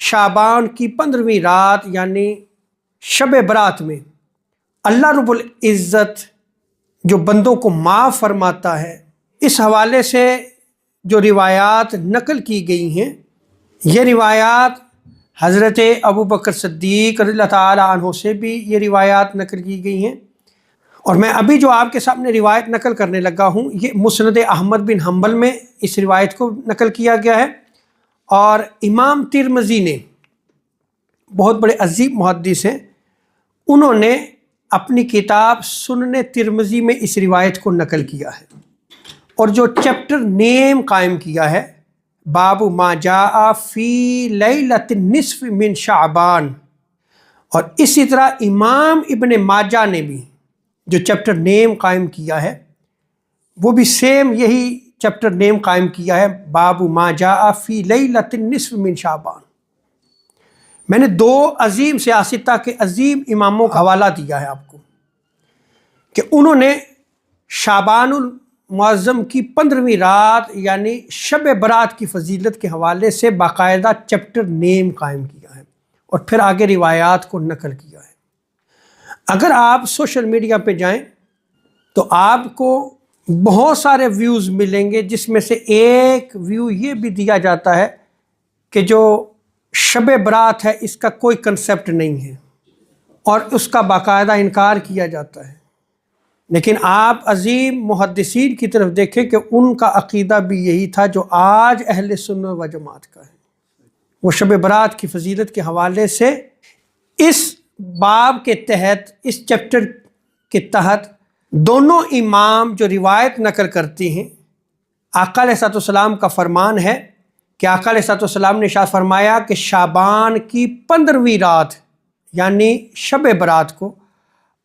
شعبان کی 15ویں رات یعنی شب برات میں اللہ رب العزت جو بندوں کو معاف فرماتا ہے، اس حوالے سے جو روایات نقل کی گئی ہیں، یہ روایات حضرت ابوبکر صدیق رضی اللہ تعالی عنہ سے بھی یہ روایات نقل کی گئی ہیں، اور میں ابھی جو آپ کے سامنے روایت نقل کرنے لگا ہوں یہ مسند احمد بن حنبل میں اس روایت کو نقل کیا گیا ہے، اور امام ترمذی نے، بہت بڑے عظیم محدث ہیں، انہوں نے اپنی کتاب سنن ترمذی میں اس روایت کو نقل کیا ہے، اور جو چیپٹر نیم قائم کیا ہے باب ما جاء فی لیلۃ النصف من شعبان، اور اسی طرح امام ابن ماجہ نے بھی جو چیپٹر نیم قائم کیا ہے وہ بھی سیم یہی چیپٹر نیم قائم کیا ہے باب ما جاء فی لیلۃ النصف من شعبان۔ میں نے دو عظیم سیاستہ کے عظیم اماموں کا حوالہ دیا ہے آپ کو کہ انہوں نے شعبان المعظم کی 15ویں رات یعنی شب برات کی فضیلت کے حوالے سے باقاعدہ چیپٹر نیم قائم کیا ہے اور پھر آگے روایات کو نقل کیا ہے۔ اگر آپ سوشل میڈیا پہ جائیں تو آپ کو بہت سارے ویوز ملیں گے، جس میں سے ایک ویو یہ بھی دیا جاتا ہے کہ جو شب برات ہے اس کا کوئی کنسیپٹ نہیں ہے اور اس کا باقاعدہ انکار کیا جاتا ہے، لیکن آپ عظیم محدثین کی طرف دیکھیں کہ ان کا عقیدہ بھی یہی تھا جو آج اہل سنت و جماعت کا ہے۔ وہ شب برات کی فضیلت کے حوالے سے اس باب کے تحت، اس چیپٹر کے تحت دونوں امام جو روایت نقل کرتے ہیں، آقا علیہ السلام کا فرمان ہے کہ آقا علیہ السلام نے ارشاد فرمایا کہ شعبان کی 15ویں رات یعنی شب برات کو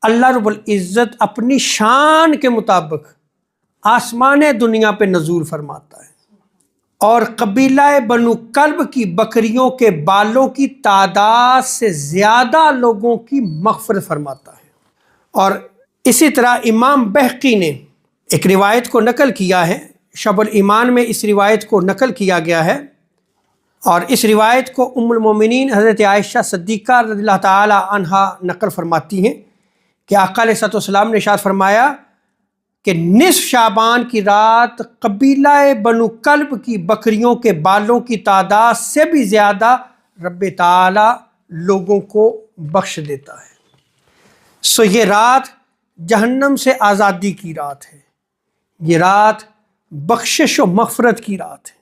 اللہ رب العزت اپنی شان کے مطابق آسمان دنیا پہ نزول فرماتا ہے اور قبیلہ بنو کلب کی بکریوں کے بالوں کی تعداد سے زیادہ لوگوں کی مغفرت فرماتا ہے۔ اور اسی طرح امام بہقی نے ایک روایت کو نقل کیا ہے، شعب الایمان میں اس روایت کو نقل کیا گیا ہے، اور اس روایت کو ام المومنین حضرت عائشہ صدیقہ رضی اللہ تعالی عنہا نقل فرماتی ہیں کہ آقا علیہ السلام نے ارشاد فرمایا کہ نصف شعبان کی رات قبیلہ بنو کلب کی بکریوں کے بالوں کی تعداد سے بھی زیادہ رب تعالی لوگوں کو بخش دیتا ہے۔ سو یہ رات جہنم سے آزادی کی رات ہے، یہ رات بخشش و مغفرت کی رات ہے۔